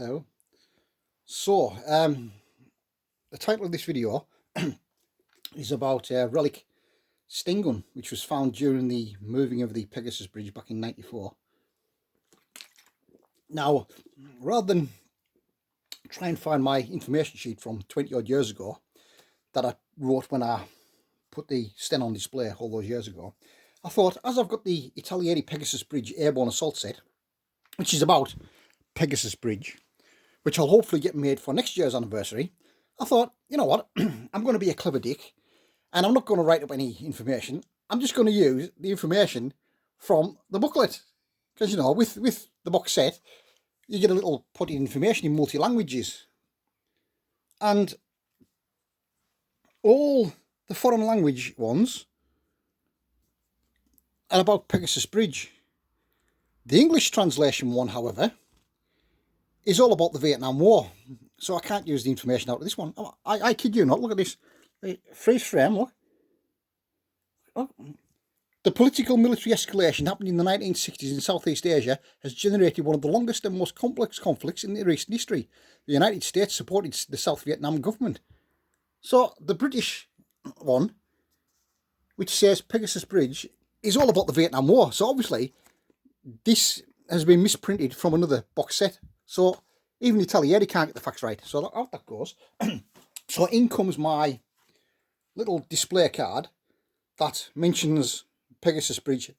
Hello. So, the title of this video is about a relic sten gun which was found during the moving of the Pegasus Bridge back in '94. Now, rather than try and find my information sheet from 20 odd years ago that I wrote when I put the sten on display all those years ago, I thought, as I've got the Italiani Pegasus Bridge airborne assault set, which is about Pegasus Bridge, which I'll hopefully get made for next year's anniversary, I thought, you know what, I'm going to be a clever dick and I'm not going to write up any information. I'm just going to use the information from the booklet. Because, you know, with the box set, you get a little potted information in multi-languages. And all the foreign language ones are about Pegasus Bridge. The English translation one, however, is all about the Vietnam War. So I can't use the information out of this one. I kid you not, look at this. Freeze frame, look. Oh. The political military escalation happened in the 1960s in Southeast Asia has generated one of the longest and most complex conflicts in recent history. The United States supported the South Vietnam government. So the British one, which says Pegasus Bridge, is all about the Vietnam War. So obviously this has been misprinted from another box set. So even Italiani can't get the facts right. So out that goes. So in comes my little display card that mentions Pegasus Bridge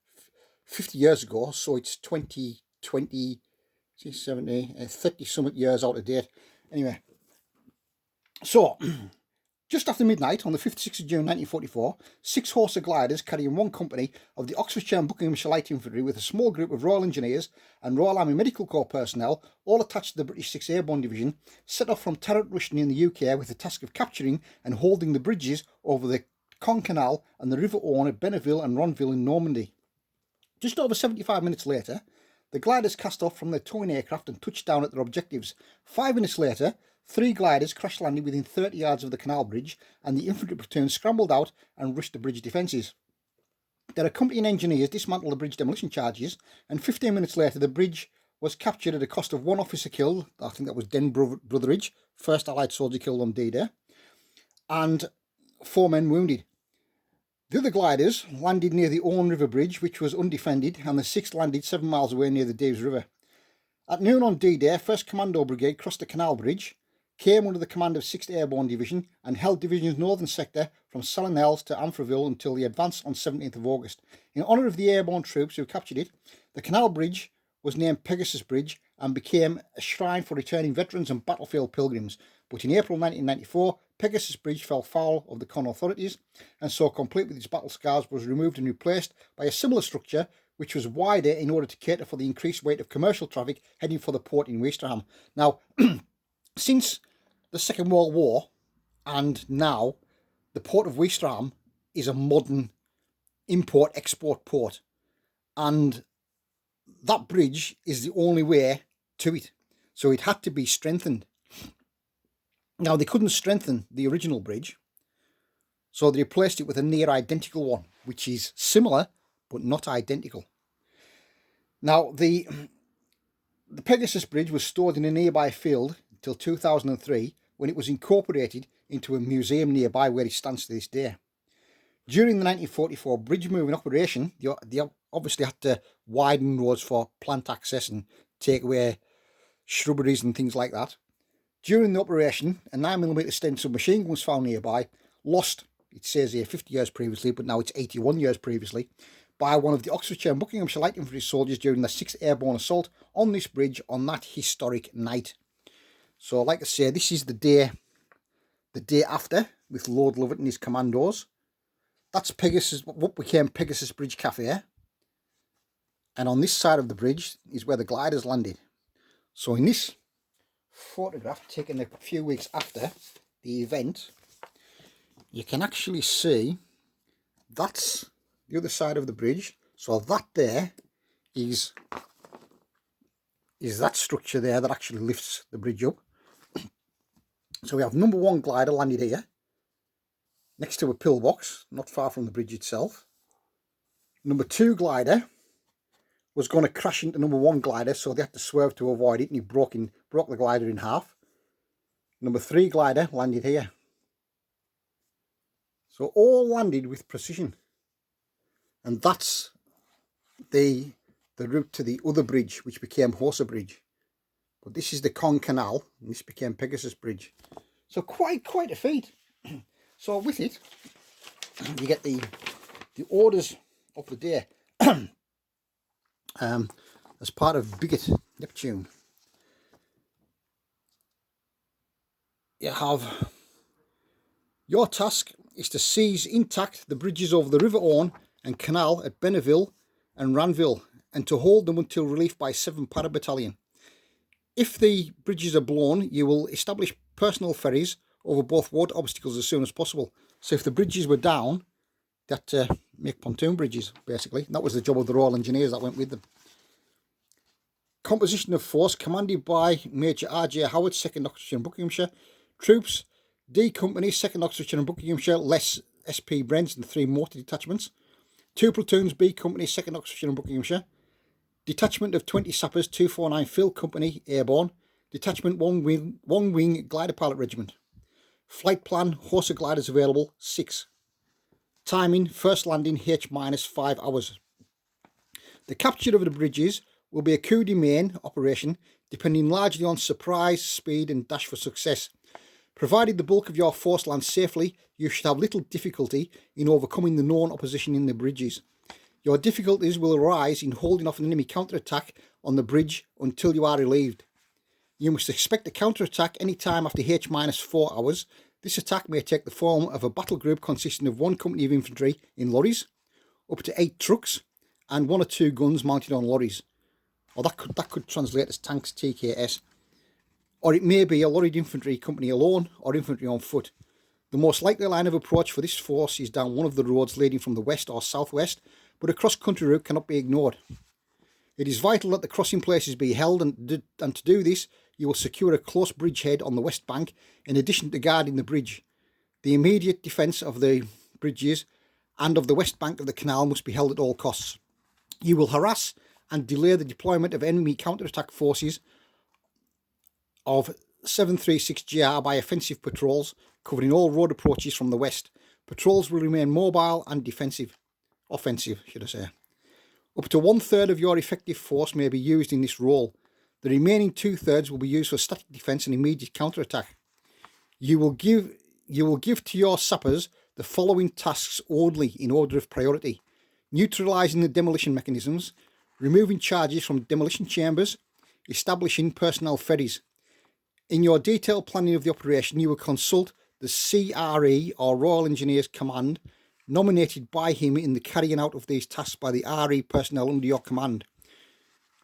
50 years ago. So it's 2020, 70, 30 something years out of date. Anyway, so just after midnight on the 56th of June 1944, 6 Horsa gliders carrying one company of the Oxfordshire Buckinghamshire Light Infantry with a small group of Royal Engineers and Royal Army Medical Corps personnel, all attached to the British 6th Airborne Division, set off from Terrett Rushden in the UK with the task of capturing and holding the bridges over the Caen Canal and the River Orne at Benneville and Ronville in Normandy. Just over 75 minutes later, the gliders cast off from their towing aircraft and touched down at their objectives. 5 minutes later, 3 gliders crash landed within 30 yards of the canal bridge, and the infantry platoon scrambled out and rushed the bridge defences. Their accompanying engineers dismantled the bridge demolition charges, and 15 minutes later the bridge was captured at a cost of 1 officer killed. I think that was Den Brotheridge, first Allied soldier killed on D-Day, and 4 men wounded. The other gliders landed near the Orne River Bridge, which was undefended, and the 6th landed 7 miles away near the Deves River. At noon on D-Day, 1st Commando Brigade crossed the canal bridge, came under the command of 6th Airborne Division, and held Division's northern sector from Salinelles to Amfreville until the advance on 17th of August. In honour of the airborne troops who captured it, the canal bridge was named Pegasus Bridge and became a shrine for returning veterans and battlefield pilgrims. But in April 1994, Pegasus Bridge fell foul of the Con authorities, and so, complete with its battle scars, was removed and replaced by a similar structure which was wider in order to cater for the increased weight of commercial traffic heading for the port in Westerham. Now, since the Second World War and now, the port of Westerham is a modern import-export port, and that bridge is the only way to it. So it had to be strengthened. Now, they couldn't strengthen the original bridge, so they replaced it with a near identical one, which is similar but not identical. Now, the Pegasus Bridge was stored in a nearby field until 2003, when it was incorporated into a museum nearby where it stands to this day. During the 1944 bridge moving operation, they obviously had to widen roads for plant access and take away shrubberies and things like that. During the operation, a 9mm Sten submachine gun was found nearby, lost, it says here, 50 years previously, but now it's 81 years previously, by one of the Oxfordshire Buckinghamshire Light Infantry soldiers during the 6th Airborne assault on this bridge on that historic night. So, like I say, this is the day after, with Lord Lovett and his commandos. That's Pegasus, what became Pegasus Bridge Cafe. And on this side of the bridge is where the gliders landed. So in this photograph, taken a few weeks after the event, you can actually see that's the other side of the bridge. So that there is that structure there that actually lifts the bridge up. So we have number 1 glider landed here, next to a pillbox, not far from the bridge itself. Number 2 glider was going to crash into number 1 glider, so they had to swerve to avoid it, and he broke the glider in half. Number 3 glider landed here. So all landed with precision. And that's the route to the other bridge, which became Horsa Bridge. But this is the Con Canal, and this became Pegasus Bridge. So quite a feat. So with it, you get the orders of the day as part of Bigot Neptune. You have your task is to seize intact the bridges over the River Orne and Canal at Benneville and Ranville, and to hold them until relief by 7 Para Battalion. If the bridges are blown, you will establish personal ferries over both water obstacles as soon as possible. So if the bridges were down, they had to make pontoon bridges, basically. And that was the job of the Royal Engineers that went with them. Composition of force commanded by Major R.J. Howard, 2nd Oxfordshire and Buckinghamshire. Troops, D Company, 2nd Oxfordshire and Buckinghamshire, less SP Brents and 3 mortar detachments. 2 platoons, B Company, 2nd Oxfordshire and Buckinghamshire. Detachment of 20 sappers, 249 Phil Company, airborne. Detachment 1 wing glider pilot regiment. Flight plan, Horsa gliders available, 6. Timing, first landing H-5 hours. The capture of the bridges will be a coup de main operation, depending largely on surprise, speed and dash for success. Provided the bulk of your force lands safely, you should have little difficulty in overcoming the known opposition in the bridges. Your difficulties will arise in holding off an enemy counterattack on the bridge until you are relieved. You must expect a counterattack any time after H-4 hours. This attack may take the form of a battle group consisting of 1 company of infantry in lorries, up to 8 trucks, and 1 or 2 guns mounted on lorries. Or that could translate as tanks, TKS. Or it may be a lorried infantry company alone, or infantry on foot. The most likely line of approach for this force is down one of the roads leading from the west or southwest, but a cross-country route cannot be ignored. It is vital that the crossing places be held, and to do this, you will secure a close bridgehead on the west bank, in addition to guarding the bridge. The immediate defence of the bridges and of the west bank of the canal must be held at all costs. You will harass and delay the deployment of enemy counterattack forces of 736GR by offensive patrols covering all road approaches from the west. Patrols will remain mobile and offensive, should I say. Up to 1/3 of your effective force may be used in this role. The remaining 2/3 will be used for static defence and immediate counterattack. You will give to your sappers the following tasks only in order of priority: neutralising the demolition mechanisms, removing charges from demolition chambers, establishing personnel ferries. In your detailed planning of the operation, you will consult the CRE or Royal Engineers Command, nominated by him in the carrying out of these tasks by the RE personnel under your command.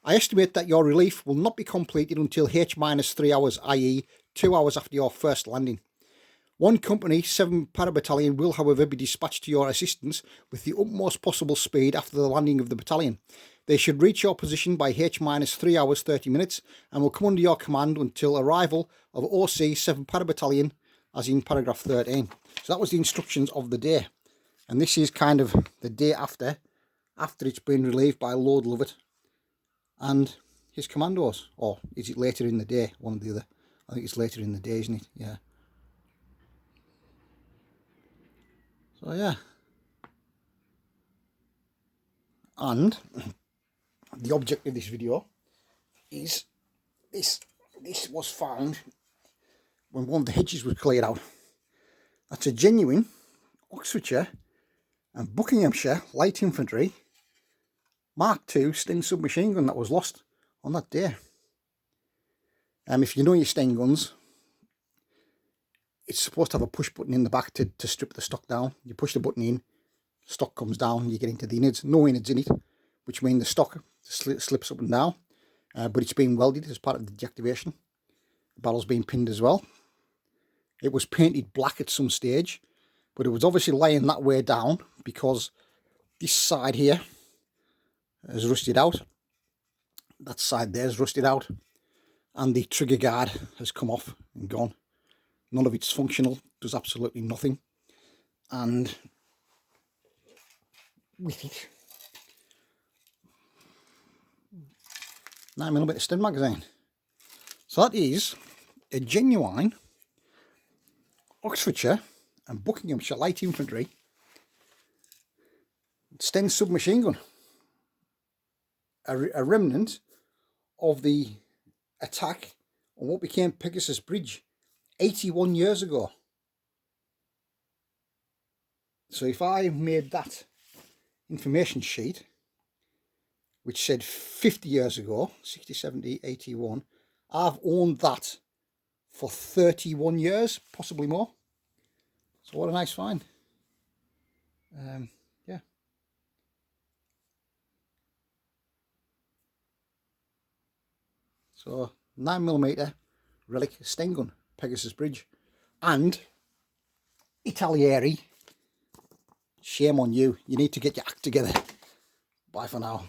I estimate that your relief will not be completed until H-3 hours, i.e. 2 hours after your first landing. 1 company, 7 Para Battalion will, however, be dispatched to your assistance with the utmost possible speed after the landing of the battalion. They should reach your position by H-3 hours 30 minutes and will come under your command until arrival of OC 7 Para Battalion, as in paragraph 13. So that was the instructions of the day. And this is kind of the day after it's been relieved by Lord Lovett and his commandos. Or is it later in the day? One or the other. I think it's later in the day, isn't it? Yeah. So yeah. And the object of this video is this was found when one of the hedges was cleared out. That's a genuine Oxfordshire and Buckinghamshire light infantry Mark II Sten submachine gun that was lost on that day. If you know your Sten guns, it's supposed to have a push button in the back to strip the stock down. You push the button in, stock comes down, you get into the innards. No innards in it, which means the stock slips up and down. But it's been welded as part of the deactivation. The barrel's been pinned as well. It was painted black at some stage, but it was obviously laying that way down because this side here has rusted out. That side there is rusted out, and the trigger guard has come off and gone. None of it's functional, does absolutely nothing. And with it, 9mm Sten magazine. So that is a genuine Oxfordshire and Buckinghamshire light infantry Sten submachine gun. A remnant of the attack on what became Pegasus Bridge 81 years ago. So if I made that information sheet, which said 50 years ago, 60, 70, 81, I've owned that for 31 years, possibly more. So what a nice find. Yeah. So 9mm relic Sten gun, Pegasus Bridge. And Italieri, shame on you. You need to get your act together. Bye for now.